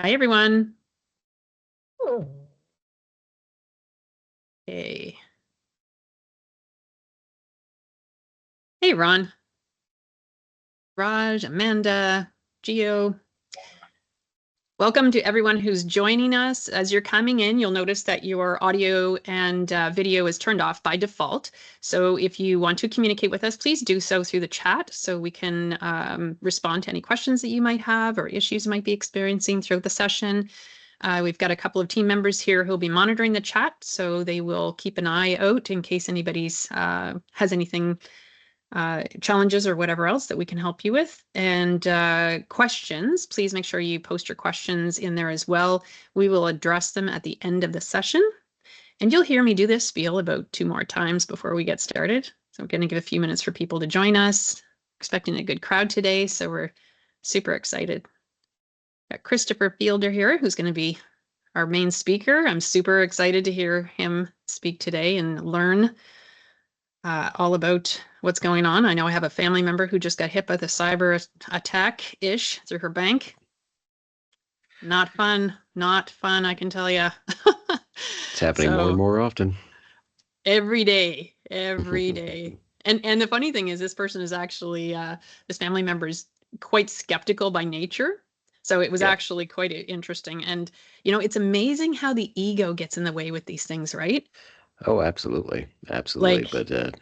Hi, everyone. Hey. Hey, Ron, Raj, Amanda, Geo. Welcome to everyone who's joining us. As you're coming in, you'll notice that your audio and video is turned off by default. So if you want to communicate with us, please do so through the chat so we can respond to any questions that you might have or issues you might be experiencing throughout the session. We've got a couple of team members here who'll be monitoring the chat, so they will keep an eye out in case anybody's has anything challenges or whatever else that we can help you with. And questions, please make sure you post your questions in there as well. We will address them at the end of the session. And you'll hear me do this spiel about 2 more times before we get started. So I'm going to give a few minutes for people to join us. Expecting a good crowd today, so we're super excited. Got Christopher Fielder here, who's going to be our main speaker. I'm super excited to hear him speak today and learn all about what's going on. I know I have a family member who just got hit by the cyber attack-ish through her bank. Not fun, not fun, I can tell you. It's happening more and more often. Every day, every day. And the funny thing is this person is actually, this family member is quite skeptical by nature. So it was actually quite interesting. And, it's amazing how the ego gets in the way with these things, right? Oh, absolutely. Absolutely. Like, But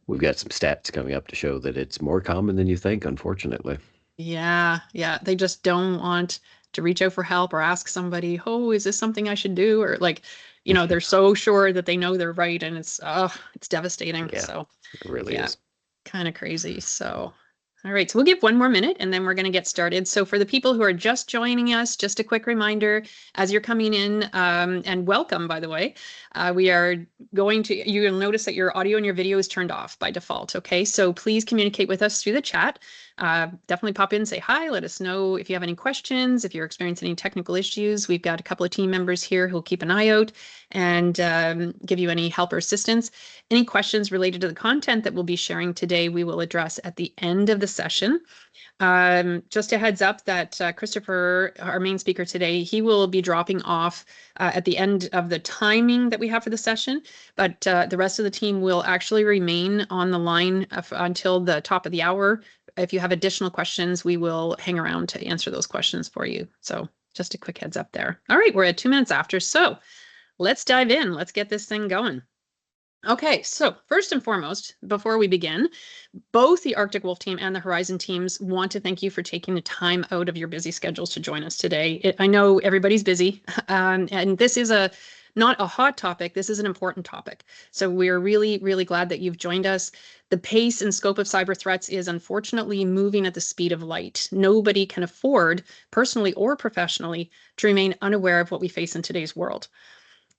we've got some stats coming up to show that it's more common than you think, unfortunately. yeah, they just don't want to reach out for help or ask somebody, oh, is this something I should do? Or like, they're so sure that they know they're right, and it's devastating. Yeah, So it really yeah, is. kind of crazy. So all right, so we'll give 1 more minute and then we're going to get started. So for the people who are just joining us, just a quick reminder as you're coming in, and welcome, by the way, we are you'll notice that your audio and your video is turned off by default. Okay, so please communicate with us through the chat. Definitely pop in, say hi, let us know if you have any questions, if you're experiencing any technical issues. We've got a couple of team members here who'll keep an eye out and give you any help or assistance. Any questions related to the content that we'll be sharing today, we will address at the end of the session. Just a heads up that Christopher, our main speaker today, he will be dropping off at the end of the timing that we have for the session, but the rest of the team will actually remain on the line until the top of the hour. If you have additional questions, we will hang around to answer those questions for you. So just a quick heads up there. All right, we're at 2 minutes after, so let's dive in. Let's get this thing going. Okay, so first and foremost, before we begin, both the Arctic Wolf team and the Horizon teams want to thank you for taking the time out of your busy schedules to join us today. I know everybody's busy, and this is not a hot topic. This is an important topic. So we're really, really glad that you've joined us. The pace and scope of cyber threats is unfortunately moving at the speed of light. Nobody can afford, personally or professionally, to remain unaware of what we face in today's world.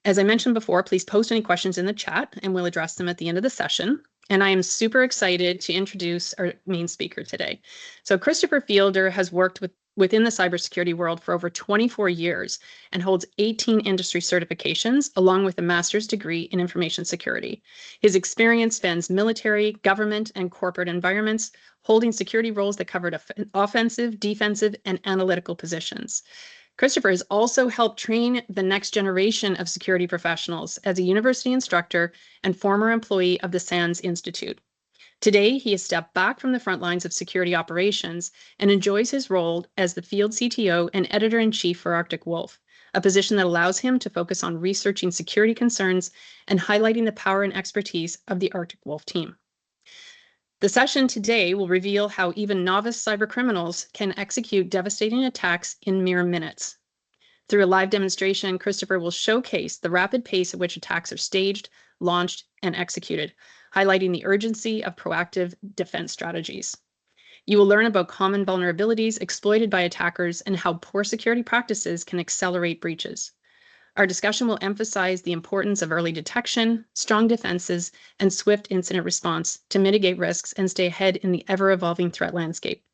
As I mentioned before, please post any questions in the chat and we'll address them at the end of the session. And I am super excited to introduce our main speaker today. So Christopher Fielder has worked within the cybersecurity world for over 24 years and holds 18 industry certifications, along with a master's degree in information security. His experience spans military, government, and corporate environments, holding security roles that covered offensive, defensive, and analytical positions. Christopher has also helped train the next generation of security professionals as a university instructor and former employee of the SANS Institute. Today, he has stepped back from the front lines of security operations and enjoys his role as the field CTO and editor-in-chief for Arctic Wolf, a position that allows him to focus on researching security concerns and highlighting the power and expertise of the Arctic Wolf team. The session today will reveal how even novice cybercriminals can execute devastating attacks in mere minutes. Through a live demonstration, Christopher will showcase the rapid pace at which attacks are staged, launched, and executed, highlighting the urgency of proactive defense strategies. You will learn about common vulnerabilities exploited by attackers and how poor security practices can accelerate breaches. Our discussion will emphasize the importance of early detection, strong defenses, and swift incident response to mitigate risks and stay ahead in the ever-evolving threat landscape.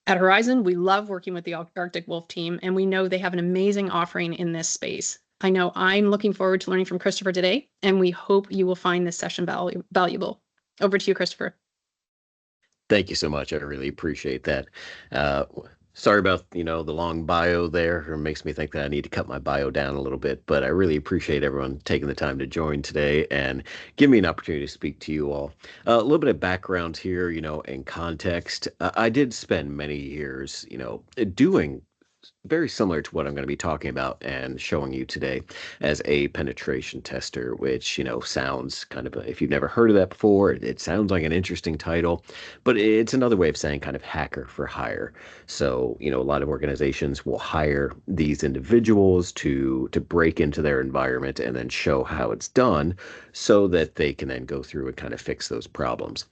At Horizon, we love working with the Arctic Wolf team, and we know they have an amazing offering in this space. I know I'm looking forward to learning from Christopher today, and we hope you will find this session valuable. Over to you, Christopher. Thank you so much. I really appreciate that. Sorry about, the long bio there. It makes me think that I need to cut my bio down a little bit, but I really appreciate everyone taking the time to join today and give me an opportunity to speak to you all. A little bit of background here, and context. I did spend many years, doing very similar to what I'm going to be talking about and showing you today as a penetration tester, which, sounds kind of, if you've never heard of that before, it sounds like an interesting title, but it's another way of saying kind of hacker for hire. So, a lot of organizations will hire these individuals to break into their environment and then show how it's done so that they can then go through and kind of fix those problems.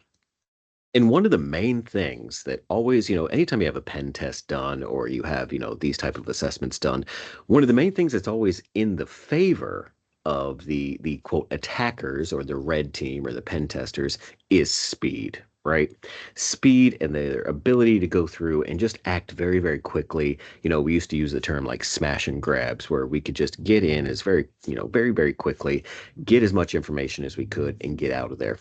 And one of the main things that always, anytime you have a pen test done or you have, these type of assessments done, one of the main things that's always in the favor of the quote attackers or the red team or the pen testers is speed, right? Speed and their ability to go through and just act very, very quickly. We used to use the term like smash and grabs, where we could just get in as very, very quickly, get as much information as we could and get out of there.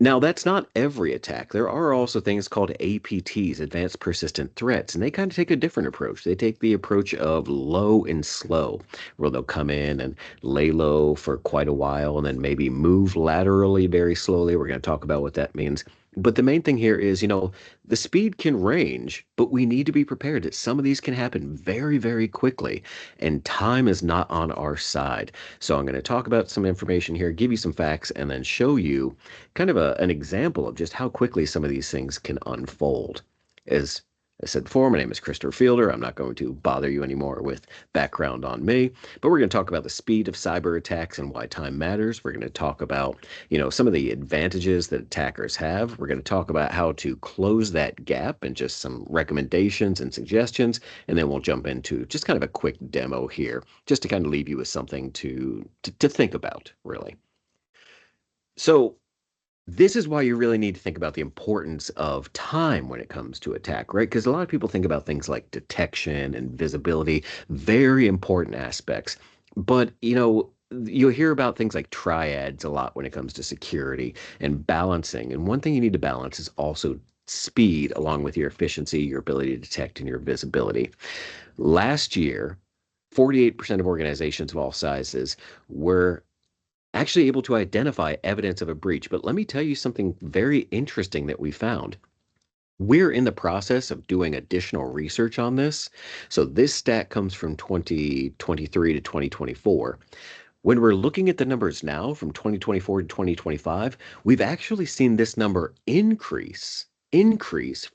Now, that's not every attack. There are also things called APTs, Advanced Persistent Threats, and they kind of take a different approach. They take the approach of low and slow, where they'll come in and lay low for quite a while and then maybe move laterally very slowly. We're going to talk about what that means. But the main thing here is, the speed can range, but we need to be prepared that some of these can happen very, very quickly, and time is not on our side. So I'm going to talk about some information here, give you some facts, and then show you kind of an example of just how quickly some of these things can unfold. As I said before, my name is Christopher Fielder. I'm not going to bother you anymore with background on me, but we're going to talk about the speed of cyber attacks and why time matters. We're going to talk about, some of the advantages that attackers have. We're going to talk about how to close that gap and just some recommendations and suggestions. And then we'll jump into just kind of a quick demo here, just to kind of leave you with something to think about, really. So this is why you really need to think about the importance of time when it comes to attack, right? Because a lot of people think about things like detection and visibility, very important aspects. But, you'll hear about things like triads a lot when it comes to security and balancing. And one thing you need to balance is also speed along with your efficiency, your ability to detect, and your visibility. Last year, 48% of organizations of all sizes were actually able to identify evidence of a breach. But let me tell you something very interesting that we found. We're in the process of doing additional research on this. So this stat comes from 2023 to 2024. When we're looking at the numbers now from 2024 to 2025, we've actually seen this number increase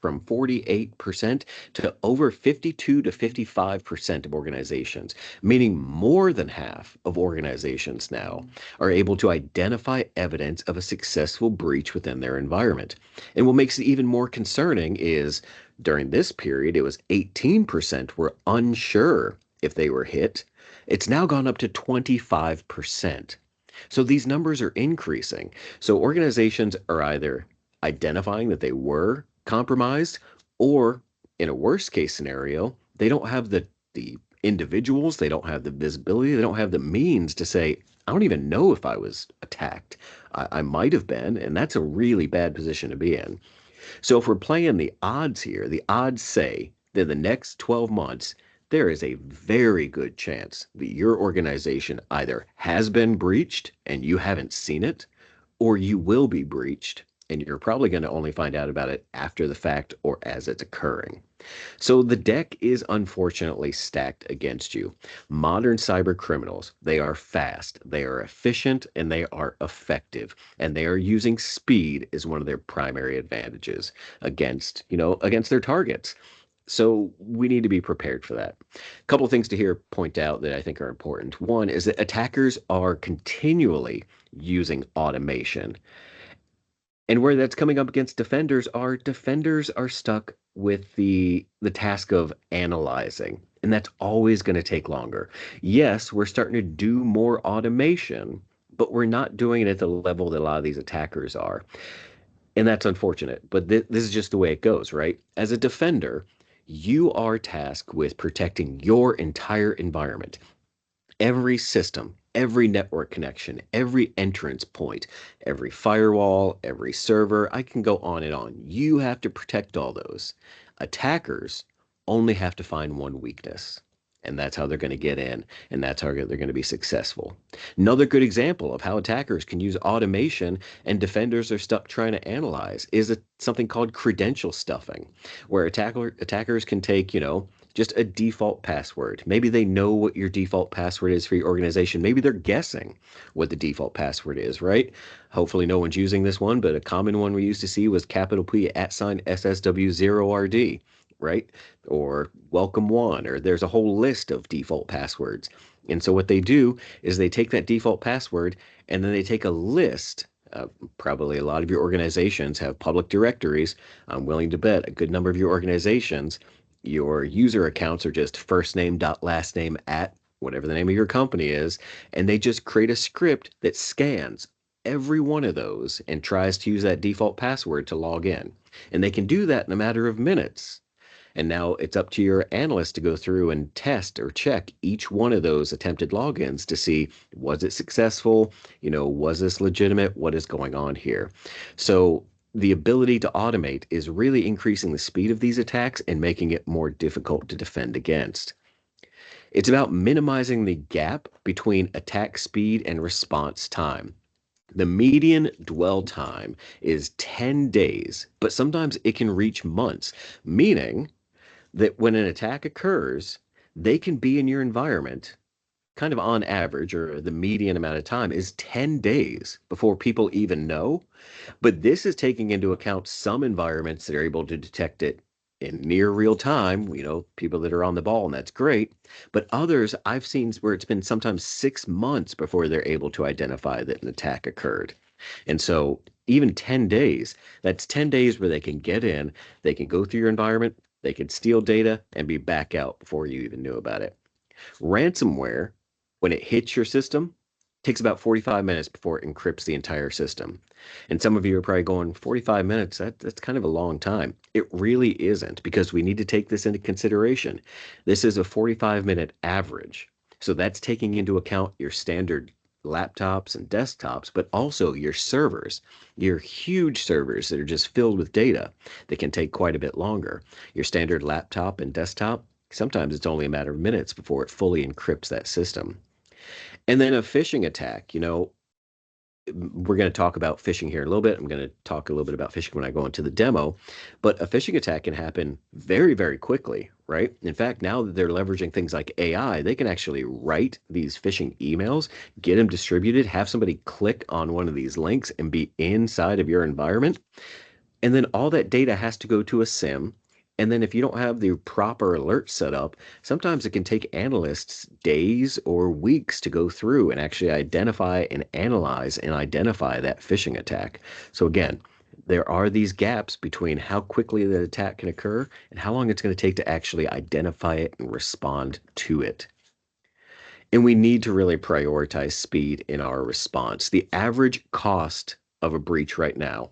from 48% to over 52 to 55% of organizations, meaning more than half of organizations now are able to identify evidence of a successful breach within their environment. And what makes it even more concerning is during this period, it was 18% were unsure if they were hit. It's now gone up to 25%. So these numbers are increasing. So organizations are either identifying that they were compromised, or in a worst case scenario, they don't have the individuals, they don't have the visibility, they don't have the means to say, I don't even know if I was attacked. I might have been, and that's a really bad position to be in. So if we're playing the odds here, the odds say that the next 12 months, there is a very good chance that your organization either has been breached and you haven't seen it, or you will be breached and you're probably going to only find out about it after the fact or as it's occurring. So the deck is unfortunately stacked against you. Modern cyber criminals, they are fast, they are efficient, and they are effective, and they are using speed as one of their primary advantages against their targets. So we need to be prepared for that. A couple of things to here point out that I think are important. One is that attackers are continually using automation. And where that's coming up against defenders are stuck with the task of analyzing, and that's always going to take longer. Yes, we're starting to do more automation, but we're not doing it at the level that a lot of these attackers are. And that's unfortunate, but this is just the way it goes, right? As a defender, you are tasked with protecting your entire environment, every system, every network connection, every entrance point, every firewall, every server. I can go on and on. You have to protect all those. Attackers, only have to find one weakness. And that's how they're going to get in, and that's how they're going to be successful. Another good example of how attackers can use automation and defenders are stuck trying to analyze is something called credential stuffing, where attackers can take, just a default password. Maybe they know what your default password is for your organization. Maybe they're guessing what the default password is, right? Hopefully no one's using this one, but a common one we used to see was capital P @SSW0RD, right? Or welcome one, or there's a whole list of default passwords. And so what they do is they take that default password and then they take a list. Probably a lot of your organizations have public directories. I'm willing to bet a good number of your organizations, your user accounts are just first name dot last name at whatever the name of your company is, and they just create a script that scans every one of those and tries to use that default password to log in. And they can do that in a matter of minutes. And now it's up to your analyst to go through and test or check each one of those attempted logins to see, was it successful? Was this legitimate? What is going on here? So the ability to automate is really increasing the speed of these attacks and making it more difficult to defend against. It's about minimizing the gap between attack speed and response time. The median dwell time is 10 days, but sometimes it can reach months, meaning that when an attack occurs, they can be in your environment kind of on average, or the median amount of time is 10 days before people even know. But this is taking into account some environments that are able to detect it in near real time, people that are on the ball, and that's great. But others I've seen where it's been sometimes 6 months before they're able to identify that an attack occurred. And so even 10 days, that's 10 days where they can get in, they can go through your environment, they can steal data and be back out before you even knew about it. Ransomware, when it hits your system, takes about 45 minutes before it encrypts the entire system. And some of you are probably going, 45 minutes, that's kind of a long time. It really isn't, because we need to take this into consideration. This is a 45-minute average. So that's taking into account your standard laptops and desktops, but also your servers, your huge servers that are just filled with data that can take quite a bit longer. Your standard laptop and desktop, sometimes it's only a matter of minutes before it fully encrypts that system. And then a phishing attack, we're going to talk about phishing here in a little bit. I'm going to talk a little bit about phishing when I go into the demo, but a phishing attack can happen very, very quickly, right? In fact, now that they're leveraging things like AI, they can actually write these phishing emails, get them distributed, have somebody click on one of these links and be inside of your environment. And then all that data has to go to a SIEM. And then if you don't have the proper alert set up, sometimes it can take analysts days or weeks to go through and actually identify and analyze and identify that phishing attack. So again, there are these gaps between how quickly the attack can occur and how long it's going to take to actually identify it and respond to it. And we need to really prioritize speed in our response. The average cost of a breach right now,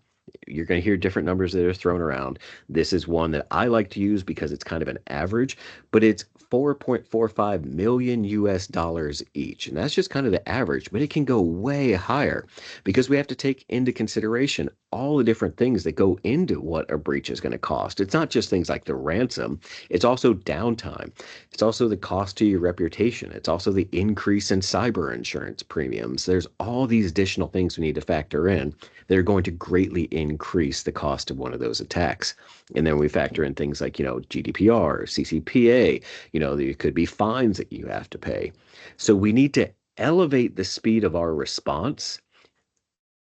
you're going to hear different numbers that are thrown around. This is one that I like to use because it's kind of an average, but it's 4.45 million US dollars each. And that's just kind of the average, but it can go way higher because we have to take into consideration all the different things that go into what a breach is going to cost. It's not just things like the ransom, it's also downtime. It's also the cost to your reputation. It's also the increase in cyber insurance premiums. There's all these additional things we need to factor in that are going to greatly increase the cost of one of those attacks. And then we factor in things like, GDPR, CCPA, there could be fines that you have to pay. So we need to elevate the speed of our response,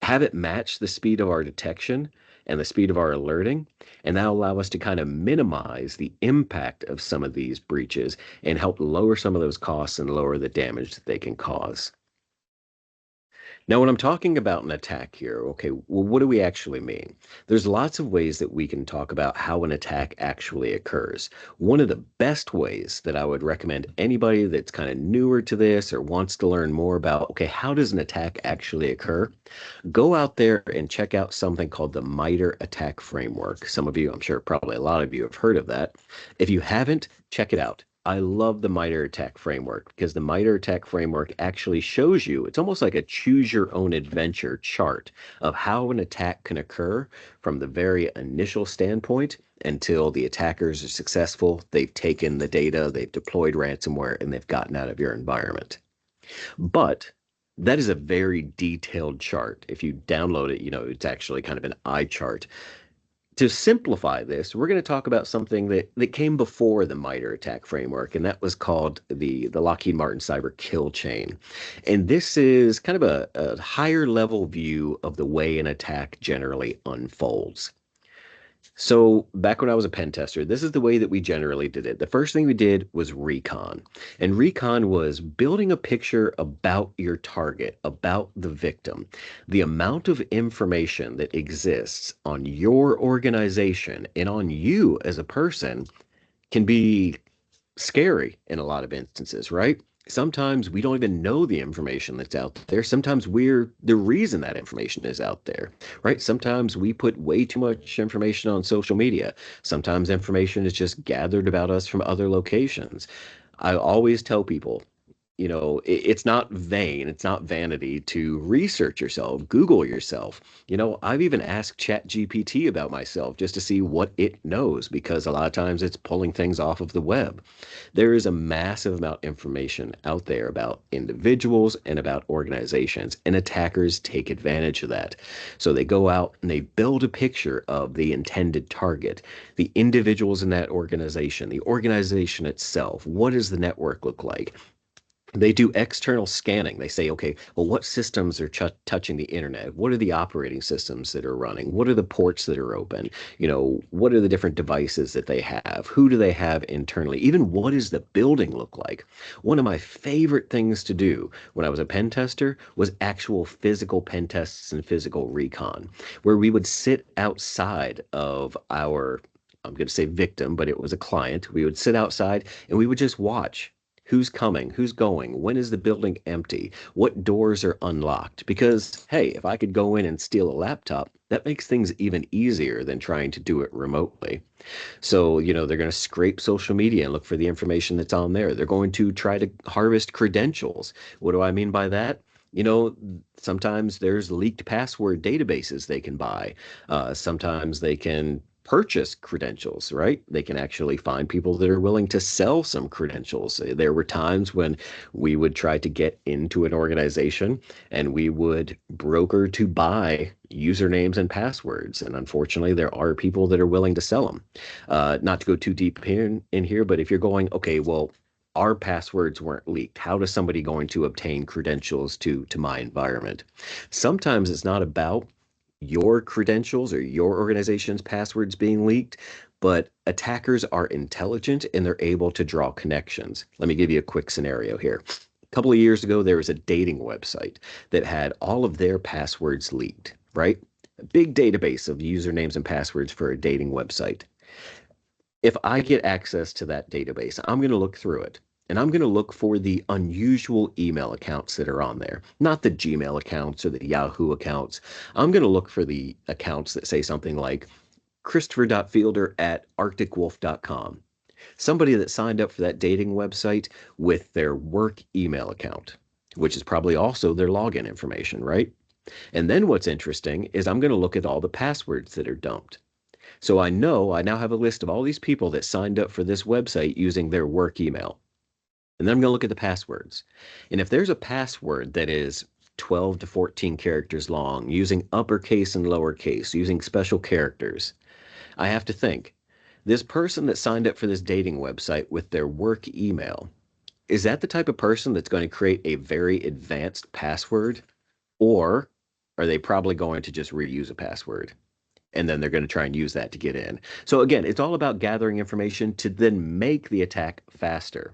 have it match the speed of our detection and the speed of our alerting, and that'll allow us to kind of minimize the impact of some of these breaches and help lower some of those costs and lower the damage that they can cause. Now, when I'm talking about an attack here, okay, well, what do we actually mean? There's lots of ways that we can talk about how an attack actually occurs. One of the best ways that I would recommend anybody that's kind of newer to this or wants to learn more about, okay, how does an attack actually occur? Go out there and check out something called the MITRE ATT&CK framework. Some of you, I'm sure probably a lot of you have heard of that. If you haven't, check it out. I love the MITRE ATT&CK framework because the MITRE ATT&CK framework actually shows you, it's almost like a choose your own adventure chart of how an attack can occur from the very initial standpoint until the attackers are successful. They've taken the data, they've deployed ransomware, and they've gotten out of your environment. But that is a very detailed chart. If you download it, it's actually kind of an eye chart. To simplify this, we're going to talk about something that came before the MITRE ATT&CK framework, and that was called the Lockheed Martin Cyber Kill Chain. And this is kind of a higher level view of the way an attack generally unfolds. So back when I was a pen tester, this is the way that we generally did it. The first thing we did was recon. And recon was building a picture about your target, about the victim. The amount of information that exists on your organization and on you as a person can be scary in a lot of instances, right? Sometimes we don't even know the information that's out there. Sometimes we're the reason that information is out there, right? Sometimes we put way too much information on social media. Sometimes information is just gathered about us from other locations. I always tell people, it's not vain, it's not vanity to research yourself, Google yourself. I've even asked ChatGPT about myself just to see what it knows, because a lot of times it's pulling things off of the web. There is a massive amount of information out there about individuals and about organizations, and attackers take advantage of that. So they go out and they build a picture of the intended target, the individuals in that organization, the organization itself. What does the network look like? They do external scanning. They say, okay, well, what systems are touching the internet? What are the operating systems that are running? What are the ports that are open? What are the different devices that they have? Who do they have internally? Even what does the building look like? One of my favorite things to do when I was a pen tester was actual physical pen tests and physical recon, where we would sit outside of our, I'm going to say victim, but it was a client. We would sit outside and we would just watch. Who's coming? Who's going? When is the building empty? What doors are unlocked? Because, hey, if I could go in and steal a laptop, that makes things even easier than trying to do it remotely. So, they're going to scrape social media and look for the information that's on there. They're going to try to harvest credentials. What do I mean by that? Sometimes there's leaked password databases they can buy. Sometimes they can purchase credentials, right? They can actually find people that are willing to sell some credentials. There were times when we would try to get into an organization and we would broker to buy usernames and passwords. And unfortunately, there are people that are willing to sell them. Not to go too deep in here, but if you're going, okay, well, our passwords weren't leaked. How is somebody going to obtain credentials to my environment? Sometimes it's not about your credentials or your organization's passwords being leaked, but attackers are intelligent and they're able to draw connections. Let me give you a quick scenario here. A couple of years ago, there was a dating website that had all of their passwords leaked, right? A big database of usernames and passwords for a dating website. If I get access to that database, I'm going to look through it. And I'm going to look for the unusual email accounts that are on there, not the Gmail accounts or the Yahoo accounts. I'm going to look for the accounts that say something like christopher.fielder@arcticwolf.com. Somebody that signed up for that dating website with their work email account, which is probably also their login information, right? And then what's interesting is I'm going to look at all the passwords that are dumped. So I know I now have a list of all these people that signed up for this website using their work email. And then I'm going to look at the passwords. And if there's a password that is 12 to 14 characters long, using uppercase and lowercase, using special characters, I have to think, this person that signed up for this dating website with their work email, is that the type of person that's going to create a very advanced password? Or are they probably going to just reuse a password? And then they're going to try and use that to get in. So again, it's all about gathering information to then make the attack faster.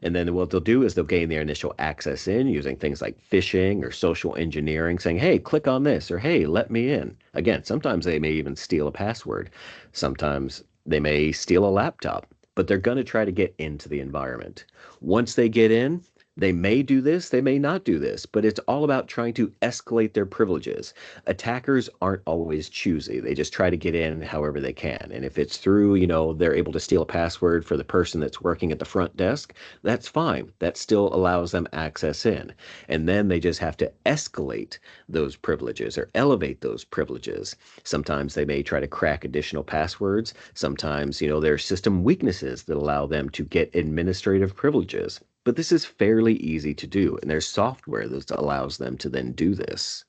And then what they'll do is they'll gain their initial access in using things like phishing or social engineering, saying, hey, click on this, or hey, let me in. Again, sometimes they may even steal a password. Sometimes they may steal a laptop, but they're going to try to get into the environment. Once they get in, They may do this, they may not do this, but it's all about trying to escalate their privileges. Attackers aren't always choosy. They just try to get in however they can. And if it's through, they're able to steal a password for the person that's working at the front desk, that's fine. That still allows them access in. And then they just have to escalate those privileges or elevate those privileges. Sometimes they may try to crack additional passwords. Sometimes, there are system weaknesses that allow them to get administrative privileges. But this is fairly easy to do, and there's software that allows them to then do this.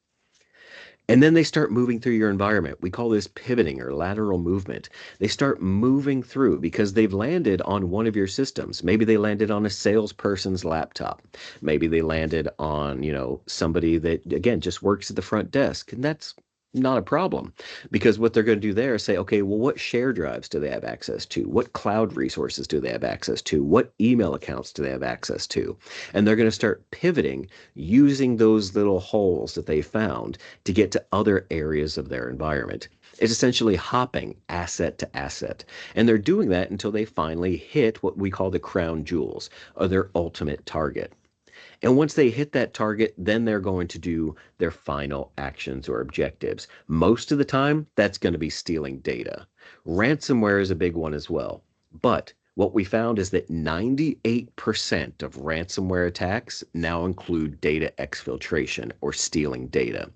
And then they start moving through your environment. We call this pivoting or lateral movement. They start moving through because they've landed on one of your systems. Maybe they landed on a salesperson's laptop. Maybe they landed on, somebody that, again, just works at the front desk. And that's not a problem, because what they're going to do there is say, okay, well, what share drives do they have access to? What cloud resources do they have access to? What email accounts do they have access to? And they're going to start pivoting using those little holes that they found to get to other areas of their environment. It's essentially hopping asset to asset. And they're doing that until they finally hit what we call the crown jewels, or their ultimate target. And once they hit that target, then they're going to do their final actions or objectives. Most of the time, that's going to be stealing data. Ransomware is a big one as well. But what we found is that 98% of ransomware attacks now include data exfiltration or stealing data,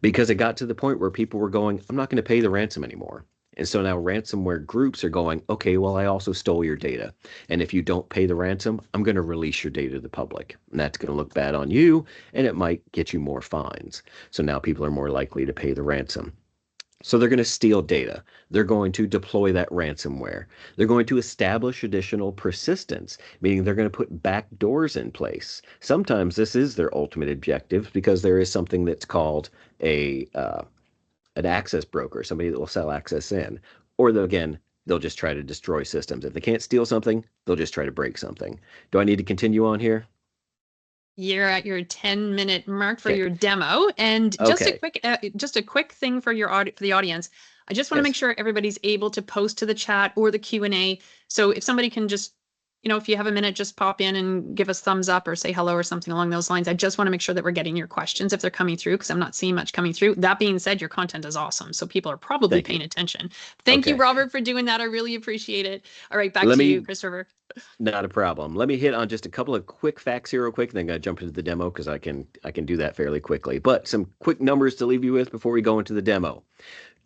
because it got to the point where people were going, I'm not going to pay the ransom anymore. And so now ransomware groups are going, okay, well, I also stole your data. And if you don't pay the ransom, I'm going to release your data to the public. And that's going to look bad on you, and it might get you more fines. So now people are more likely to pay the ransom. So they're going to steal data. They're going to deploy that ransomware. They're going to establish additional persistence, meaning they're going to put back doors in place. Sometimes this is their ultimate objective, because there is something that's called an access broker, somebody that will sell access in. Or they'll just try to destroy systems. If they can't steal something, they'll just try to break something. Do I need to continue on here? You're at your 10-minute mark for Okay. your demo. And just Okay. a quick thing for the audience. I just want to Yes. make sure everybody's able to post to the chat or the Q&A. So if somebody can just, if you have a minute, just pop in and give us thumbs up or say hello or something along those lines. I just want to make sure that we're getting your questions if they're coming through, because I'm not seeing much coming through. That being said, your content is awesome, so people are probably paying attention. Thank you, Okay. Robert, for doing that. I really appreciate it. All right, back Let to me you, Christopher. Not a problem. Let me hit on just a couple of quick facts here real quick, and then I'm gonna jump into the demo because I can do that fairly quickly. But some quick numbers to leave you with before we go into the demo.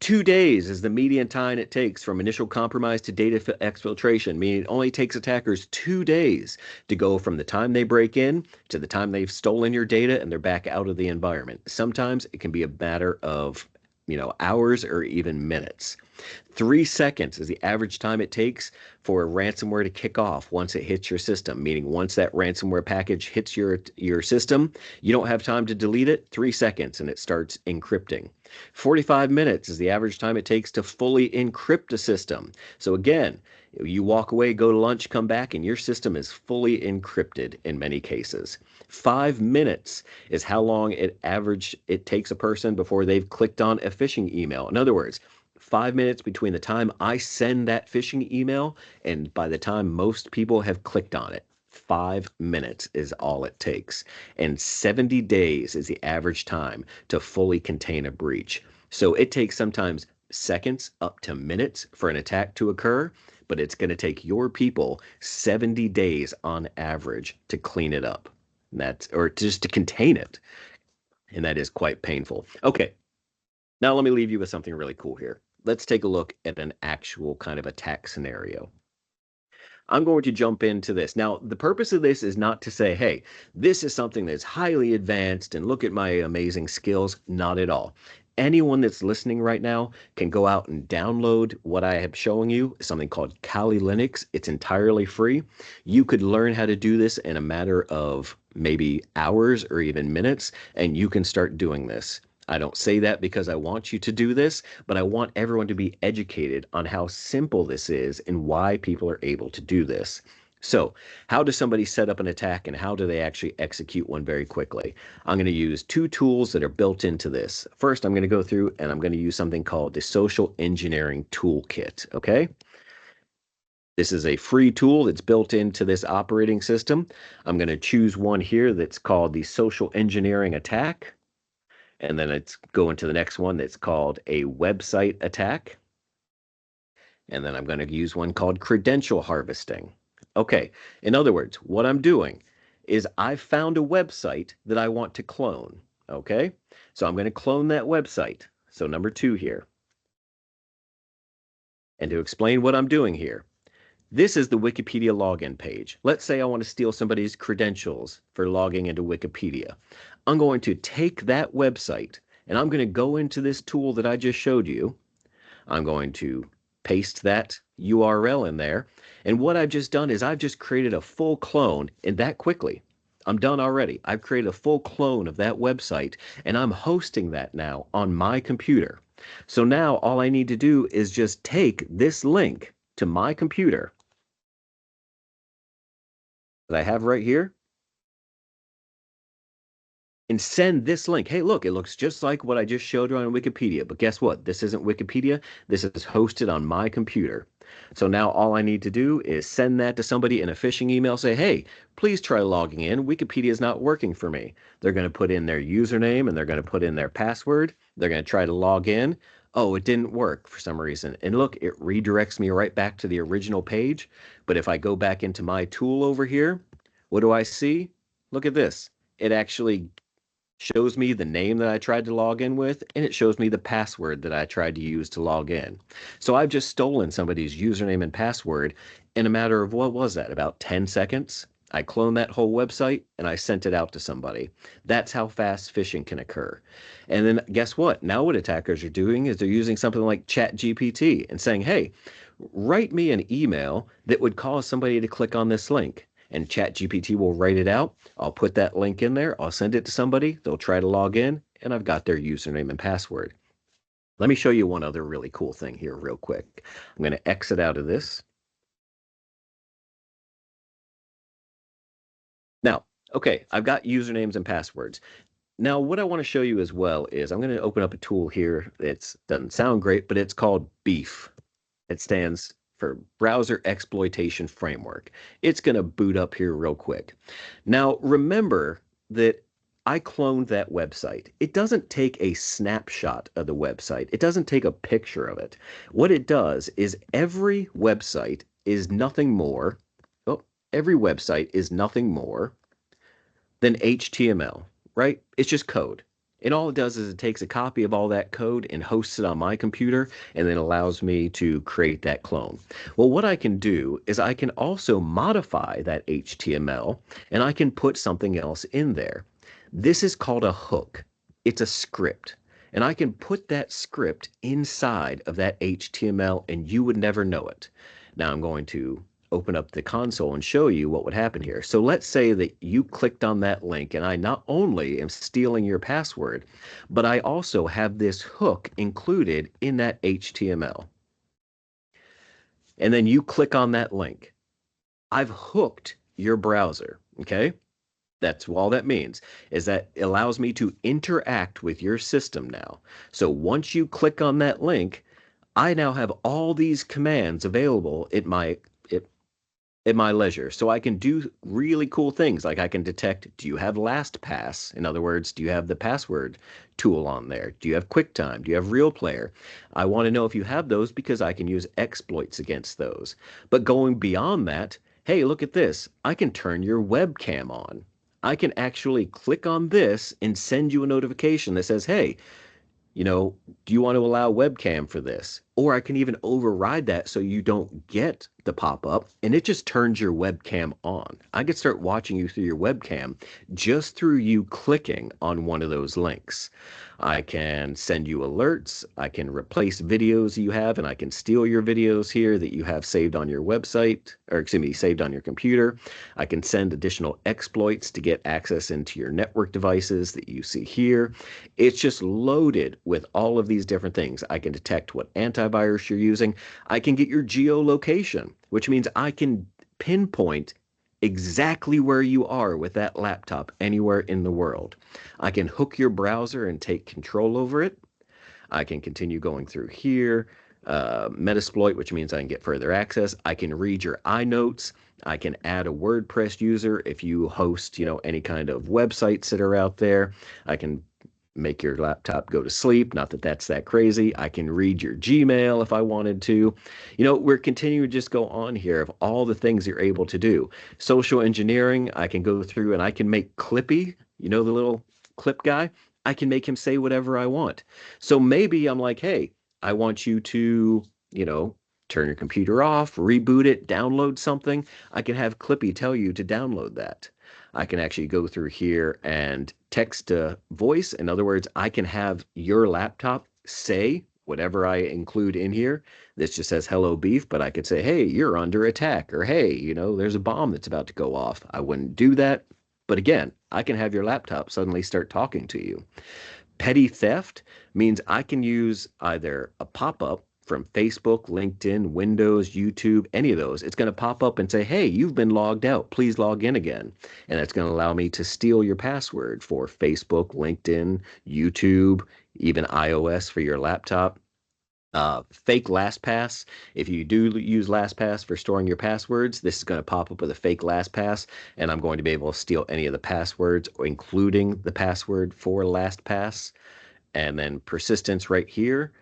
2 days is the median time it takes from initial compromise to data exfiltration, meaning it only takes attackers 2 days to go from the time they break in to the time they've stolen your data and they're back out of the environment. Sometimes it can be a matter of, hours or even minutes. 3 seconds is the average time it takes for a ransomware to kick off once it hits your system, meaning once that ransomware package hits your system, you don't have time to delete it. 3 seconds and it starts encrypting. 45 minutes is the average time it takes to fully encrypt a system. So again, you walk away, go to lunch, come back, and your system is fully encrypted in many cases. 5 minutes is how long it takes a person before they've clicked on a phishing email. In other words, 5 minutes between the time I send that phishing email and by the time most people have clicked on it. 5 minutes is all it takes. And 70 days is the average time to fully contain a breach. So it takes sometimes seconds up to minutes for an attack to occur, but it's going to take your people 70 days on average to clean it up. Or just to contain it. And that is quite painful. Okay. Now let me leave you with something really cool here. Let's take a look at an actual kind of attack scenario. I'm going to jump into this. Now, the purpose of this is not to say, hey, this is something that's highly advanced and look at my amazing skills. Not at all. Anyone that's listening right now can go out and download what I am showing you, something called Kali Linux. It's entirely free. You could learn how to do this in a matter of maybe hours or even minutes, and you can start doing this. I don't say that because I want you to do this, but I want everyone to be educated on how simple this is and why people are able to do this. So how does somebody set up an attack and how do they actually execute one very quickly? I'm going to use two tools that are built into this. First, I'm going to go through and I'm going to use something called the Social Engineering Toolkit, okay? This is a free tool that's built into this operating system. I'm going to choose one here that's called the social engineering attack. And then it's go into the next one that's called a website attack. And then I'm going to use one called credential harvesting. Okay, in other words, what I'm doing is I've found a website that I want to clone. Okay, so I'm going to clone that website. So number 2 here. And to explain what I'm doing here, this is the Wikipedia login page. Let's say I want to steal somebody's credentials for logging into Wikipedia. I'm going to take that website and I'm going to go into this tool that I just showed you. I'm going to paste that URL in there. And what I've just done is I've just created a full clone, and that quickly. I'm done already. I've created a full clone of that website, and I'm hosting that now on my computer. So now all I need to do is just take this link to my computer that I have right here and send this link. Hey, look, it looks just like what I just showed you on Wikipedia. But guess what? This isn't Wikipedia. This is hosted on my computer. So now all I need to do is send that to somebody in a phishing email. Say, hey, please try logging in. Wikipedia is not working for me. They're going to put in their username and they're going to put in their password. They're going to try to log in. Oh, it didn't work for some reason. And look, it redirects me right back to the original page. But if I go back into my tool over here, what do I see? Look at this. It actually shows me the name that I tried to log in with, and it shows me the password that I tried to use to log in. So I've just stolen somebody's username and password in a matter of, what was that, about 10 seconds? I cloned that whole website and I sent it out to somebody. That's how fast phishing can occur. And then guess what? Now what attackers are doing is they're using something like ChatGPT and saying, hey, write me an email that would cause somebody to click on this link. And ChatGPT will write it out. I'll put that link in there. I'll send it to somebody. They'll try to log in, and I've got their username and password. Let me show you one other really cool thing here real quick. I'm going to exit out of this. Now, okay, I've got usernames and passwords. Now, what I want to show you as well is I'm going to open up a tool here. It doesn't sound great, but it's called BEEF. It stands for Browser Exploitation Framework. It's going to boot up here real quick. Now, remember that I cloned that website. It doesn't take a snapshot of the website. It doesn't take a picture of it. What it does is every website is nothing more, every website is nothing more than HTML, right? It's just code. And all it does is it takes a copy of all that code and hosts it on my computer and then allows me to create that clone. Well, what I can do is I can also modify that HTML and I can put something else in there. This is called a hook. It's a script. And I can put that script inside of that HTML and you would never know it. Now I'm going to open up the console and show you what would happen here. So let's say that you clicked on that link and I not only am stealing your password, but I also have this hook included in that HTML. And then you click on that link. I've hooked your browser, okay? That's all that means, is that it allows me to interact with your system now. So once you click on that link, I now have all these commands available at my leisure. So I can do really cool things like I can detect, do you have LastPass? In other words, do you have the password tool on there? Do you have QuickTime? Do you have RealPlayer? I want to know if you have those because I can use exploits against those. But going beyond that, hey, look at this. I can turn your webcam on. I can actually click on this and send you a notification that says, hey, do you want to allow webcam for this? Or I can even override that so you don't get the pop-up and it just turns your webcam on. I could start watching you through your webcam just through you clicking on one of those links. I can send you alerts. I can replace videos you have and I can steal your videos here that you have saved on your website, or excuse me, saved on your computer. I can send additional exploits to get access into your network devices that you see here. It's just loaded with all of these different things. I can detect what antivirus you're using. I can get your geolocation, which means I can pinpoint exactly where you are with that laptop anywhere in the world. I can hook your browser and take control over it. I can continue going through here. Metasploit, which means I can get further access. I can read your iNotes. I can add a WordPress user if you host, any kind of websites that are out there. I can make your laptop go to sleep. Not that that's that crazy. I can read your Gmail if I wanted to. We're continuing to just go on here of all the things you're able to do. Social engineering, I can go through and I can make Clippy, the little clip guy. I can make him say whatever I want. So maybe I'm like, hey, I want you to, turn your computer off, reboot it, download something. I can have Clippy tell you to download that. I can actually go through here and text to voice. In other words, I can have your laptop say whatever I include in here. This just says hello beef, but I could say, hey, you're under attack, or hey, there's a bomb that's about to go off. I wouldn't do that. But again, I can have your laptop suddenly start talking to you. Petty theft means I can use either a pop-up from Facebook, LinkedIn, Windows, YouTube, any of those. It's going to pop up and say, hey, you've been logged out. Please log in again. And that's going to allow me to steal your password for Facebook, LinkedIn, YouTube, even iOS for your laptop. Fake LastPass. If you do use LastPass for storing your passwords, this is going to pop up with a fake LastPass, and I'm going to be able to steal any of the passwords, including the password for LastPass. And then persistence right here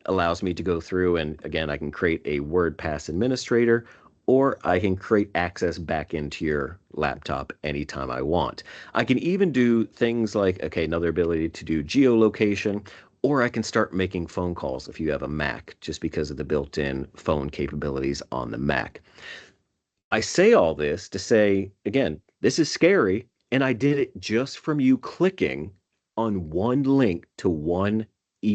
allows me to go through and, again, I can create a WordPass administrator, or I can create access back into your laptop anytime I want. I can even do things like, another ability to do geolocation, or I can start making phone calls if you have a Mac, just because of the built-in phone capabilities on the Mac. I say all this to say, again, this is scary, and I did it just from you clicking on one link to one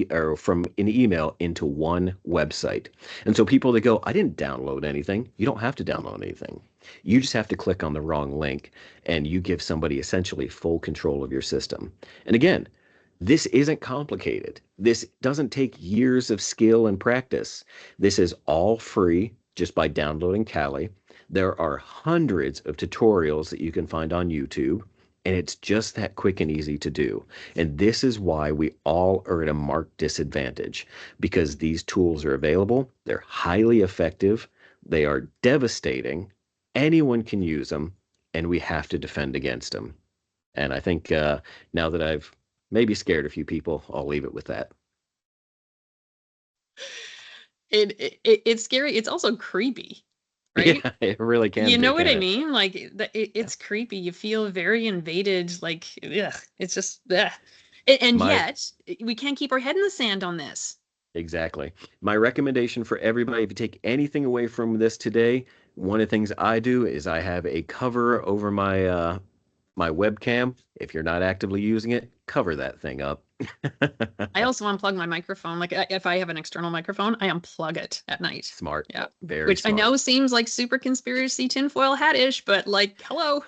or from an email into one website. And so people that go, I didn't download anything. You don't have to download anything. You just have to click on the wrong link, and you give somebody essentially full control of your system. And again, this isn't complicated. This doesn't take years of skill and practice. This is all free just by downloading Kali. There are hundreds of tutorials that you can find on YouTube, and it's just that quick and easy to do. And this is why we all are at a marked disadvantage, because these tools are available. They're highly effective. They are devastating. Anyone can use them, and we have to defend against them. And I think now that I've maybe scared a few people, I'll leave it with that. It's scary. It's also creepy, right? Yeah, it really can You be, know what I can it? mean? Like it's creepy. You feel very invaded. Like, ugh, it's just, ugh. And My yet we can't keep our head in the sand on this. Exactly. My recommendation for everybody, if you take anything away from this today, one of the things I do is I have a cover over my webcam. If you're not actively using it, cover that thing up. I also unplug my microphone. Like if I have an external microphone, I unplug it at night. Smart. Yeah. Very Which I smart. know seems like super conspiracy tinfoil hat-ish, but like, hello.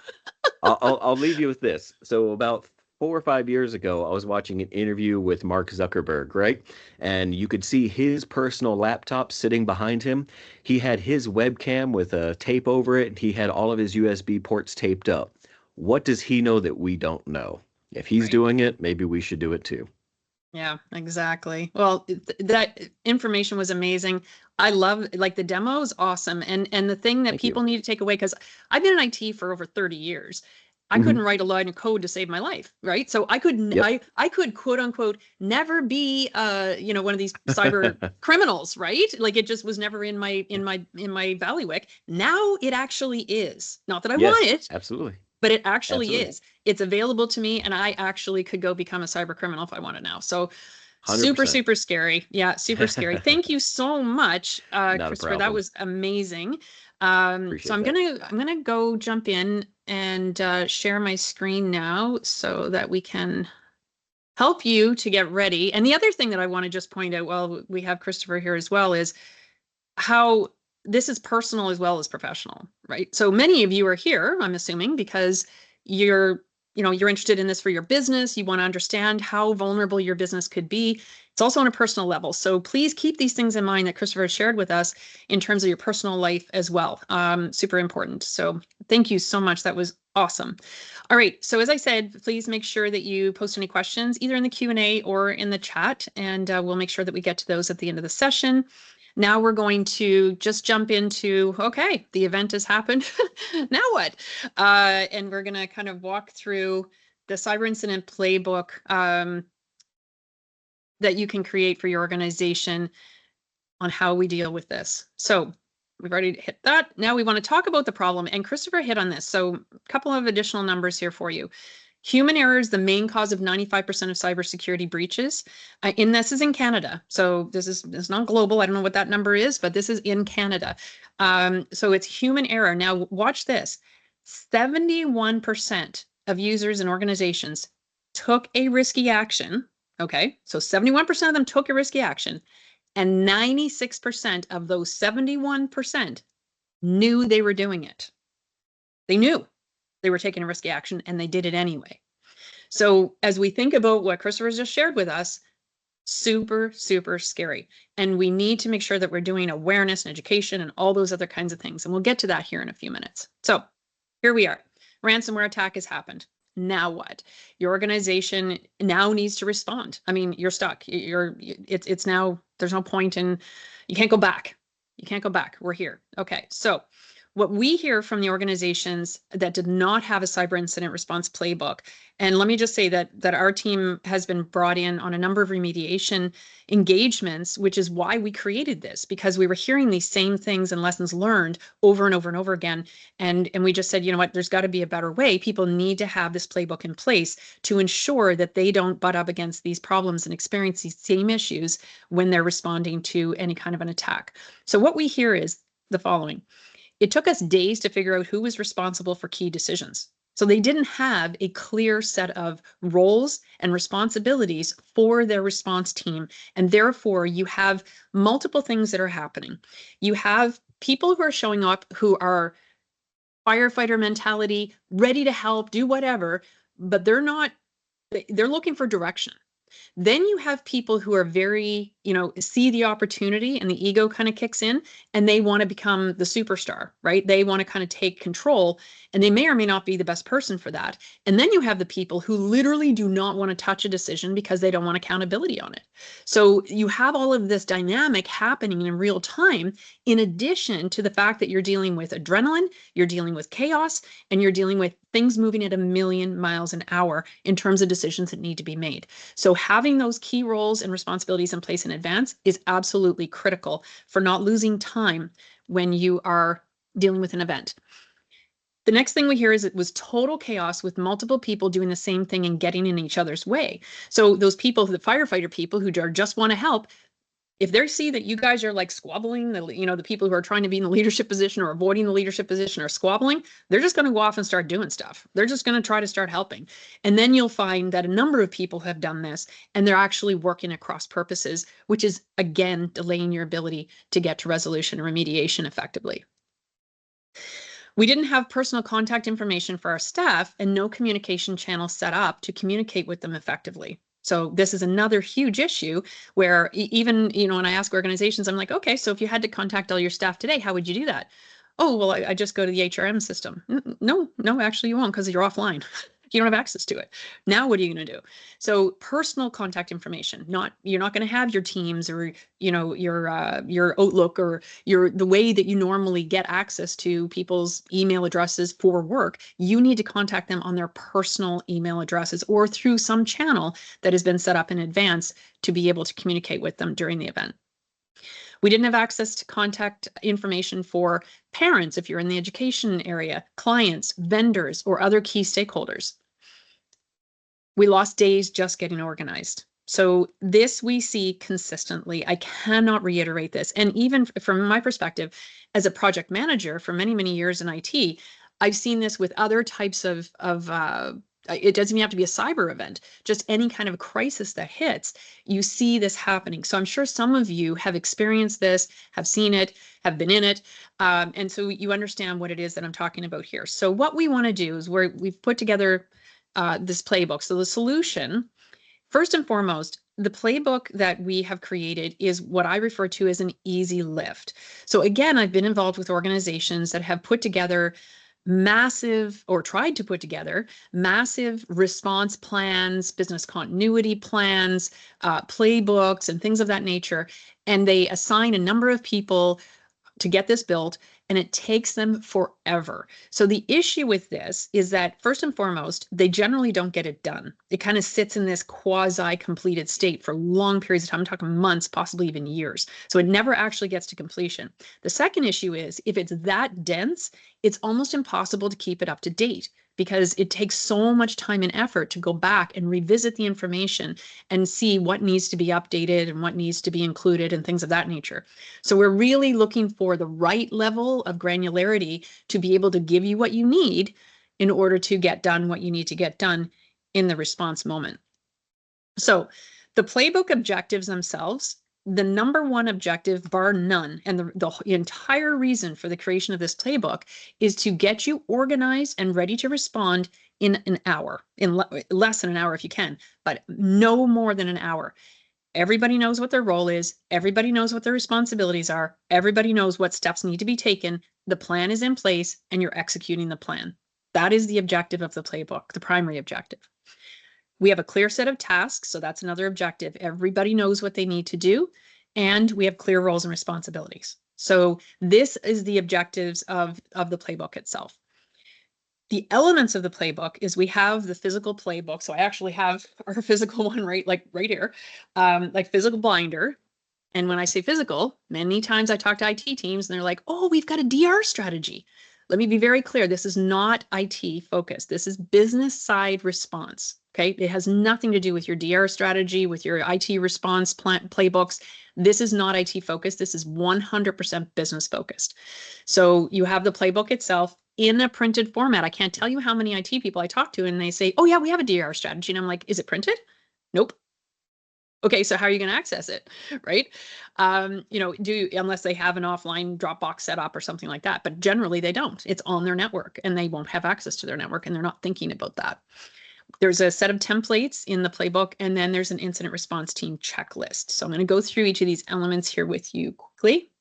I'll leave you with this. So about 4 or 5 years ago, I was watching an interview with Mark Zuckerberg, right? And you could see his personal laptop sitting behind him. He had his webcam with a tape over it, and he had all of his USB ports taped up. What does he know that we don't know? If he's Right. doing it, maybe we should do it too. Yeah, exactly. Well, that information was amazing. I love, like, the demo is awesome. And the thing that Thank you. people need to take away, because I've been in IT for over 30 years. I Mhm. couldn't write a line of code to save my life, right? So I could Yep. I could quote unquote never be one of these cyber criminals, right? Like it just was never in my bailiwick. Now it actually is. Not that I want Yes, it, absolutely. but it actually Absolutely. is. It's available to me, and I actually could go become a cyber criminal if I wanted now. So super, 100%. super scary. Yeah, super scary. Thank you so much, Not a Christopher. That problem. was amazing. So Appreciate I'm that. gonna go jump in and share my screen now so that we can help you to get ready. And the other thing that I want to just point out while we have Christopher here as well is how this is personal as well as professional, right? So many of you are here, I'm assuming, because you're, you're interested in this for your business. You want to understand how vulnerable your business could be. It's also on a personal level. So please keep these things in mind that Christopher shared with us in terms of your personal life as well. Super important. So thank you so much. That was awesome. All right. So as I said, please make sure that you post any questions either in the Q&A or in the chat, and we'll make sure that we get to those at the end of the session. Now we're going to just jump into, okay, the event has happened. Now what? And we're going to kind of walk through the cyber incident playbook that you can create for your organization on how we deal with this. So we've already hit that. Now we want to talk about the problem, and Christopher hit on this. So a couple of additional numbers here for you. Human error is the main cause of 95% of cybersecurity breaches. And this is in Canada. So this is not global. I don't know what that number is, but this is in Canada. So it's human error. Now watch this. 71% of users and organizations took a risky action. Okay, so 71% of them took a risky action. And 96% of those 71% knew they were doing it. They knew they were taking a risky action and they did it anyway. So as we think about what Christopher just shared with us, super, super scary. And we need to make sure that we're doing awareness and education and all those other kinds of things. And we'll get to that here in a few minutes. So here we are. Ransomware attack has happened. Now what? Your organization now needs to respond. I mean, you're stuck. It's now, there's no point in, you can't go back. You can't go back. We're here. Okay. So what we hear from the organizations that did not have a cyber incident response playbook, and let me just say that our team has been brought in on a number of remediation engagements, which is why we created this, because we were hearing these same things and lessons learned over and over and over again. And we just said, you know what, there's got to be a better way. People need to have this playbook in place to ensure that they don't butt up against these problems and experience these same issues when they're responding to any kind of an attack. So what we hear is the following. It took us days to figure out who was responsible for key decisions. So they didn't have a clear set of roles and responsibilities for their response team. And therefore, you have multiple things that are happening. You have people who are showing up who are firefighter mentality, ready to help, do whatever, but they're looking for direction. Then you have people who are very, see the opportunity and the ego kind of kicks in and they want to become the superstar, right? They want to kind of take control and they may or may not be the best person for that. And then you have the people who literally do not want to touch a decision because they don't want accountability on it. So you have all of this dynamic happening in real time, in addition to the fact that you're dealing with adrenaline, you're dealing with chaos, and you're dealing with things moving at 1,000,000 miles an hour in terms of decisions that need to be made. So having those key roles and responsibilities in place in advance is absolutely critical for not losing time when you are dealing with an event. The next thing we hear is it was total chaos with multiple people doing the same thing and getting in each other's way. So those people, the firefighter people who just want to help, if they see that you guys are like squabbling, the people who are trying to be in the leadership position or avoiding the leadership position are squabbling, they're just going to go off and start doing stuff. They're just going to try to start helping. And then you'll find that a number of people have done this and they're actually working across purposes, which is, again, delaying your ability to get to resolution and remediation effectively. We didn't have personal contact information for our staff and no communication channel set up to communicate with them effectively. So this is another huge issue where even, when I ask organizations, I'm like, okay, so if you had to contact all your staff today, how would you do that? Oh, well, I just go to the HRM system. No, actually you won't because you're offline. You don't have access to it. Now, what are you going to do? So personal contact information, you're not going to have your Teams or, your Outlook or the way that you normally get access to people's email addresses for work. You need to contact them on their personal email addresses or through some channel that has been set up in advance to be able to communicate with them during the event. We didn't have access to contact information for parents if you're in the education area, clients, vendors, or other key stakeholders. We lost days just getting organized. So this we see consistently. I cannot reiterate this. And even from my perspective, as a project manager for many, many years in IT, I've seen this with other types of it doesn't even have to be a cyber event, just any kind of crisis that hits, you see this happening. So I'm sure some of you have experienced this, have seen it, have been in it. And so you understand what it is that I'm talking about here. So what we want to do is we've put together this playbook. So the solution, first and foremost, the playbook that we have created is what I refer to as an easy lift. So again, I've been involved with organizations that have put together massive, or tried to put together massive response plans, business continuity plans, playbooks, and things of that nature. And they assign a number of people to get this built, and it takes them forever. So the issue with this is that, first and foremost, they generally don't get it done. It kind of sits in this quasi-completed state for long periods of time. I'm talking months, possibly even years. So it never actually gets to completion. The second issue is, if it's that dense, it's almost impossible to keep it up to date, because it takes so much time and effort to go back and revisit the information and see what needs to be updated and what needs to be included and things of that nature. So we're really looking for the right level of granularity to be able to give you what you need in order to get done what you need to get done in the response moment. So the playbook objectives themselves, the number one objective, bar none, and the entire reason for the creation of this playbook is to get you organized and ready to respond in an hour, in less than an hour if you can, but no more than an hour. Everybody knows what their role is. Everybody knows what their responsibilities are. Everybody knows what steps need to be taken. The plan is in place and you're executing the plan. That is the objective of the playbook, the primary objective. We have a clear set of tasks, so that's another objective. Everybody knows what they need to do, and we have clear roles and responsibilities. So this is the objectives of the playbook itself. The elements of the playbook is we have the physical playbook. So I actually have our physical one right here, like physical binder. And when I say physical, many times I talk to IT teams and they're like, oh, we've got a DR strategy. Let me be very clear. This is not IT focused. This is business side response. Okay. It has nothing to do with your DR strategy, with your IT response playbooks. This is not IT focused. This is 100% business focused. So you have the playbook itself in a printed format. I can't tell you how many IT people I talk to and they say, oh yeah, we have a DR strategy. And I'm like, is it printed? Nope. Okay, so how are you going to access it, right? Unless they have an offline Dropbox setup or something like that. But generally they don't. It's on their network and they won't have access to their network and they're not thinking about that. There's a set of templates in the playbook, and then there's an incident response team checklist. So I'm going to go through each of these elements here with you quickly.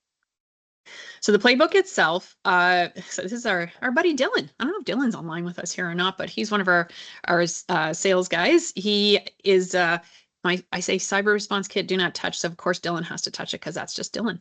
So the playbook itself, so this is our buddy Dylan. I don't know if Dylan's online with us here or not, but he's one of our sales guys. He is I say cyber response kit, do not touch. So of course Dylan has to touch it because that's just Dylan.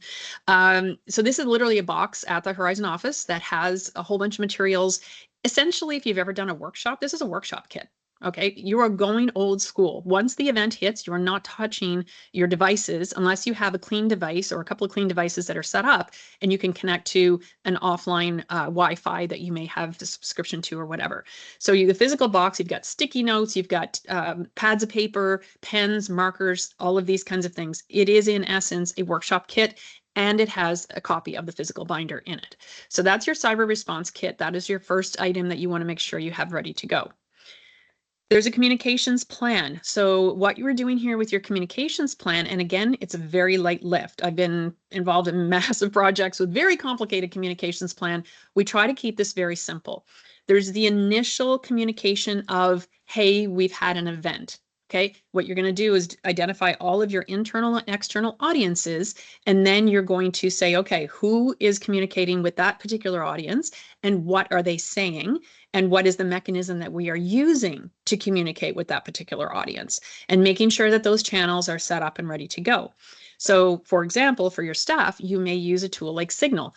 So this is literally a box at the Horizon office that has a whole bunch of materials. Essentially, if you've ever done a workshop, this is a workshop kit. Okay, you are going old school. Once the event hits, you are not touching your devices unless you have a clean device or a couple of clean devices that are set up and you can connect to an offline Wi-Fi that you may have the subscription to or whatever. So the physical box, you've got sticky notes, you've got pads of paper, pens, markers, all of these kinds of things. It is in essence a workshop kit, and it has a copy of the physical binder in it. So that's your cyber response kit. That is your first item that you want to make sure you have ready to go. There's a communications plan. So what you are doing here with your communications plan, and again, it's a very light lift. I've been involved in massive projects with very complicated communications plan. We try to keep this very simple. There's the initial communication of, hey, we've had an event. Okay, what you're going to do is identify all of your internal and external audiences, and then you're going to say, okay, who is communicating with that particular audience and what are they saying? And what is the mechanism that we are using to communicate with that particular audience, and making sure that those channels are set up and ready to go. So for example, for your staff, you may use a tool like Signal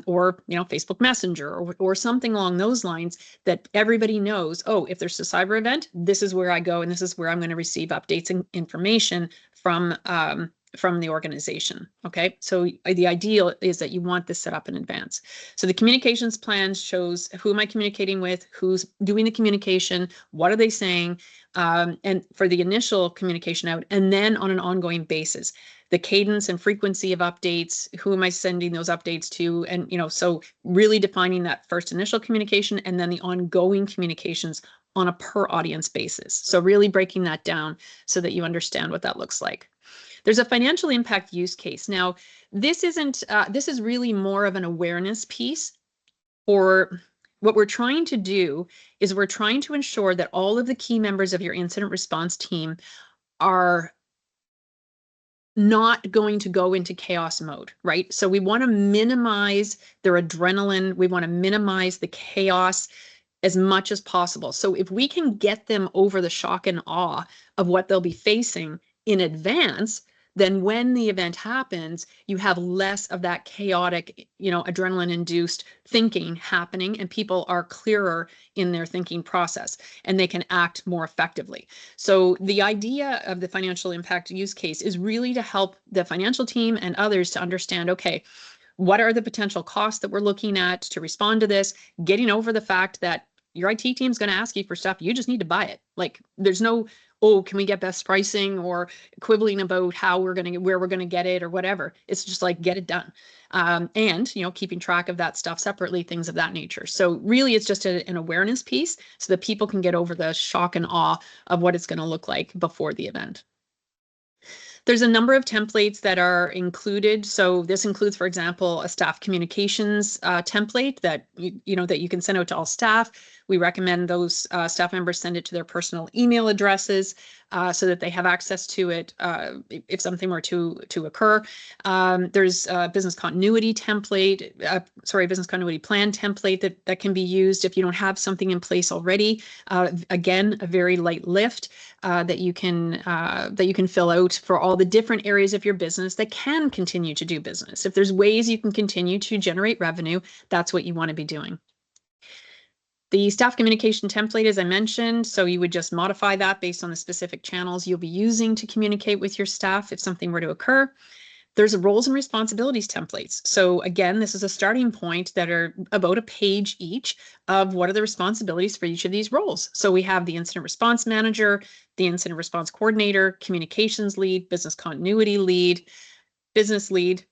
or Facebook Messenger or something along those lines that everybody knows, oh, if there's a cyber event, this is where I go and this is where I'm going to receive updates and information from the organization. Okay, so the ideal is that you want this set up in advance. So the communications plan shows who am I communicating with, who's doing the communication, what are they saying, and for the initial communication out, and then on an ongoing basis, the cadence and frequency of updates, who am I sending those updates to, and so really defining that first initial communication and then the ongoing communications on a per audience basis. So really breaking that down so that you understand what that looks like. There's a financial impact use case. Now, this is really more of an awareness piece. Or what we're trying to do is we're trying to ensure that all of the key members of your incident response team are not going to go into chaos mode, right? So we want to minimize their adrenaline. We want to minimize the chaos as much as possible. So if we can get them over the shock and awe of what they'll be facing in advance, then when the event happens, you have less of that chaotic, adrenaline induced thinking happening, and people are clearer in their thinking process and they can act more effectively. So the idea of the financial impact use case is really to help the financial team and others to understand, okay, what are the potential costs that we're looking at to respond to this, getting over the fact that your IT team is going to ask you for stuff. You just need to buy it. Like there's no, oh, can we get best pricing or quibbling about how we're going to, where we're going to get it or whatever. It's just like, get it done. And, keeping track of that stuff separately, things of that nature. So really it's just an awareness piece so that people can get over the shock and awe of what it's going to look like before the event. There's a number of templates that are included. So this includes, for example, a staff communications template that that you can send out to all staff. We recommend those staff members send it to their personal email addresses so that they have access to it if something were to occur. There's a business continuity template, business continuity plan template that can be used if you don't have something in place already. Again, a very light lift that you can fill out for all the different areas of your business that can continue to do business. If there's ways you can continue to generate revenue, that's what you want to be doing. The staff communication template, as I mentioned, so you would just modify that based on the specific channels you'll be using to communicate with your staff if something were to occur. There's a roles and responsibilities templates. So again, this is a starting point that are about a page each of what are the responsibilities for each of these roles. So we have the incident response manager, the incident response coordinator, communications lead, business continuity lead, business lead,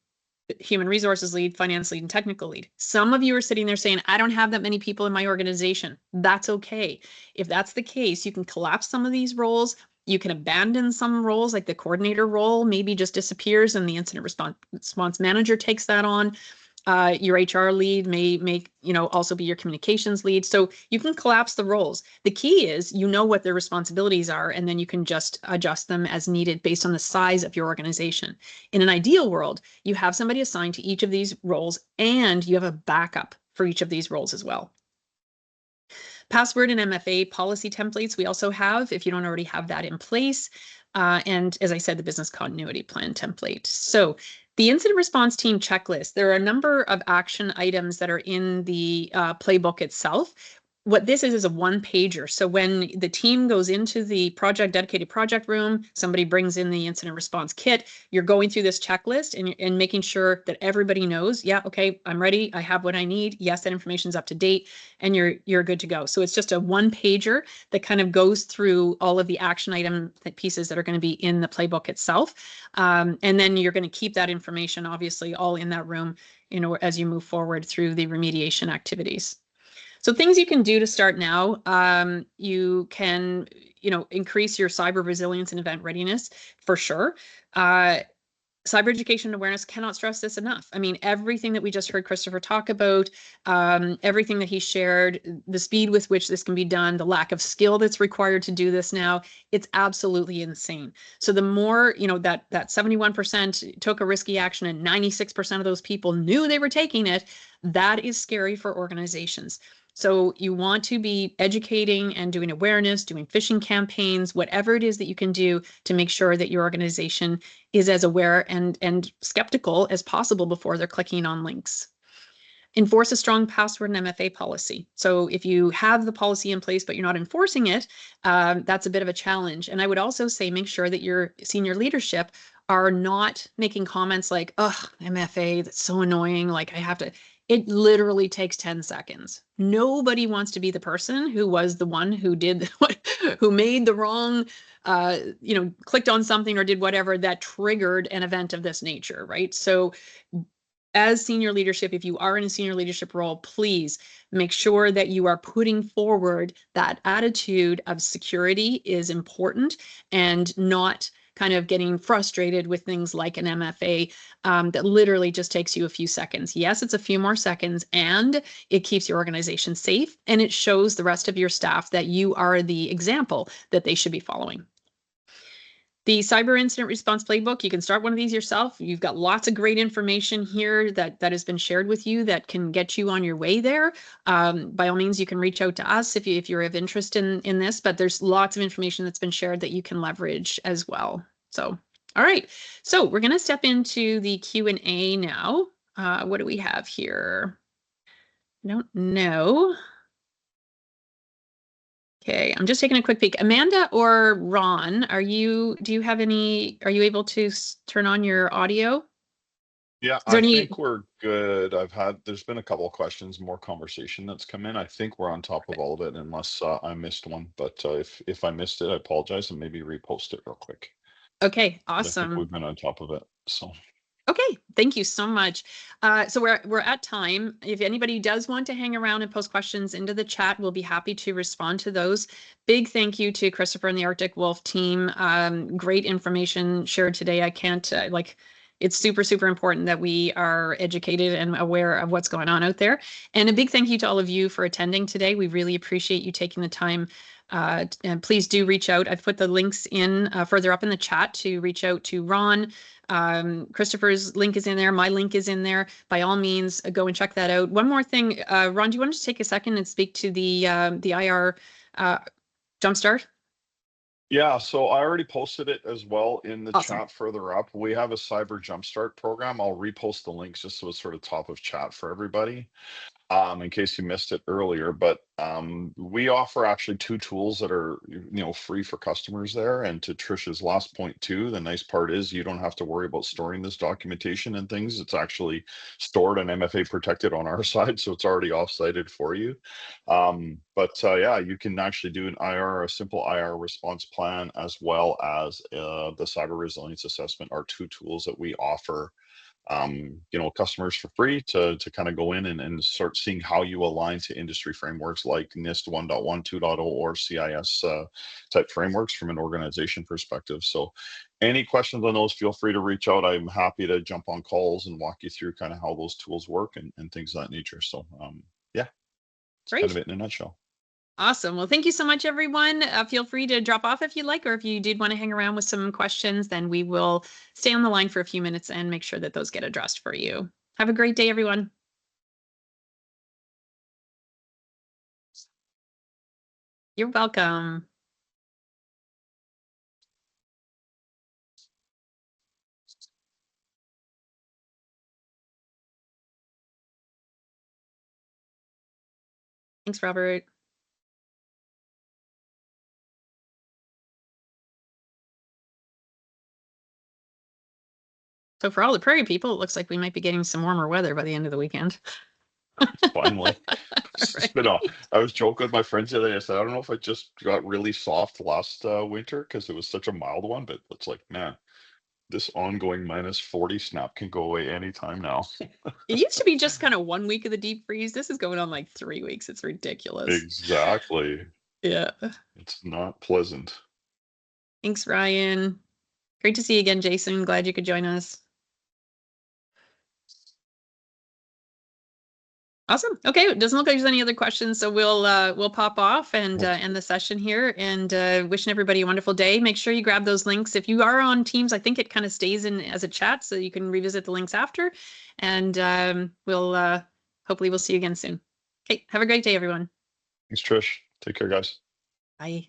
human resources lead, finance lead, and technical lead. Some of you are sitting there saying, I don't have that many people in my organization. That's okay. If that's the case, you can collapse some of these roles. You can abandon some roles, like the coordinator role maybe just disappears and the incident response manager takes that on. Your HR lead may also be your communications lead. So you can collapse the roles. The key is what their responsibilities are, and then you can just adjust them as needed based on the size of your organization. In an ideal world, you have somebody assigned to each of these roles and you have a backup for each of these roles as well. Password and MFA policy templates we also have if you don't already have that in place. And as I said, the business continuity plan template. So the incident response team checklist, there are a number of action items that are in the playbook itself. What this is a one-pager. So when the team goes into the dedicated project room, somebody brings in the incident response kit, you're going through this checklist and making sure that everybody knows, yeah, okay, I'm ready, I have what I need, yes, that information's up to date, and you're good to go. So it's just a one-pager that kind of goes through all of the action item pieces that are going to be in the playbook itself. And then you're going to keep that information, obviously, all in that room, as you move forward through the remediation activities. So things you can do to start now, you can, increase your cyber resilience and event readiness for sure. Cyber education and awareness, cannot stress this enough. I mean, everything that we just heard Christopher talk about, everything that he shared, the speed with which this can be done, the lack of skill that's required to do this now, it's absolutely insane. So the more, that 71% took a risky action and 96% of those people knew they were taking it, that is scary for organizations. So you want to be educating and doing awareness, doing phishing campaigns, whatever it is that you can do to make sure that your organization is as aware and skeptical as possible before they're clicking on links. Enforce a strong password and MFA policy. So if you have the policy in place, but you're not enforcing it, that's a bit of a challenge. And I would also say, make sure that your senior leadership are not making comments like, oh, MFA, that's so annoying. Like I have to, it literally takes 10 seconds. Nobody wants to be the person who was the one who did who made the wrong, clicked on something or did whatever that triggered an event of this nature, right? So as senior leadership, if you are in a senior leadership role, please make sure that you are putting forward that attitude of security is important and not kind of getting frustrated with things like an MFA that literally just takes you a few seconds. Yes, it's a few more seconds and it keeps your organization safe and it shows the rest of your staff that you are the example that they should be following. The Cyber Incident Response Playbook, you can start one of these yourself. You've got lots of great information here that has been shared with you that can get you on your way there. By all means, you can reach out to us if you're of interest in this, but there's lots of information that's been shared that you can leverage as well. So, all right. So we're going to step into the Q&A now. What do we have here? I don't know. Okay, I'm just taking a quick peek. Amanda or Ron, are you able to turn on your audio? Yeah, I think we're good. There's been a couple of questions, more conversation that's come in. I think we're on top of all of it unless I missed one, but if I missed it, I apologize and maybe repost it real quick. Okay, But I think awesome. we've been on top of it, so. Okay, thank you so much. So we're at time. If anybody does want to hang around and post questions into the chat, we'll be happy to respond to those. Big thank you to Christopher and the Arctic Wolf team. Great information shared today. I can't it's super, super important that we are educated and aware of what's going on out there. And a big thank you to all of you for attending today. We really appreciate you taking the time. And please do reach out. I've put the links in further up in the chat to reach out to Ron. Christopher's link is in there. My link is in there. By all means, go and check that out. One more thing, Ron, do you want to take a second and speak to the IR Jumpstart? Yeah, so I already posted it as well in the chat further up. We have a Cyber Jumpstart program. I'll repost the links just so it's sort of top of chat for everybody. In case you missed it earlier, but we offer actually 2 tools that are free for customers there. And to Trish's last point too, the nice part is you don't have to worry about storing this documentation and things. It's actually stored and MFA protected on our side, so it's already off-sited for you. Yeah, you can actually do a simple IR response plan as well as the Cyber Resilience Assessment are 2 tools that we offer customers for free to kind of go in and start seeing how you align to industry frameworks like NIST 1.1, 2.0 or CIS type frameworks from an organization perspective. So any questions on those, feel free to reach out. I'm happy to jump on calls and walk you through kind of how those tools work and things of that nature. So yeah, it's kind of it in a nutshell. Awesome. Well, thank you so much, everyone. Feel free to drop off if you'd like, or if you did want to hang around with some questions, then we will stay on the line for a few minutes and make sure that those get addressed for you. Have a great day, everyone. You're welcome. Thanks, Robert. So for all the prairie people, it looks like we might be getting some warmer weather by the end of the weekend. Finally. I was joking with my friends the other day. I said, I don't know if I just got really soft last winter because it was such a mild one, but it's like, man, this ongoing -40 snap can go away anytime now. It used to be just kind of 1 week of the deep freeze. This is going on like 3 weeks. It's ridiculous. Exactly. Yeah. It's not pleasant. Thanks, Ryan. Great to see you again, Jason. Glad you could join us. Awesome. Okay, it doesn't look like there's any other questions, so we'll pop off and end the session here. And wishing everybody a wonderful day. Make sure you grab those links. If you are on Teams, I think it kind of stays in as a chat, so you can revisit the links after. And hopefully we'll see you again soon. Okay, have a great day, everyone. Thanks, Trish. Take care, guys. Bye.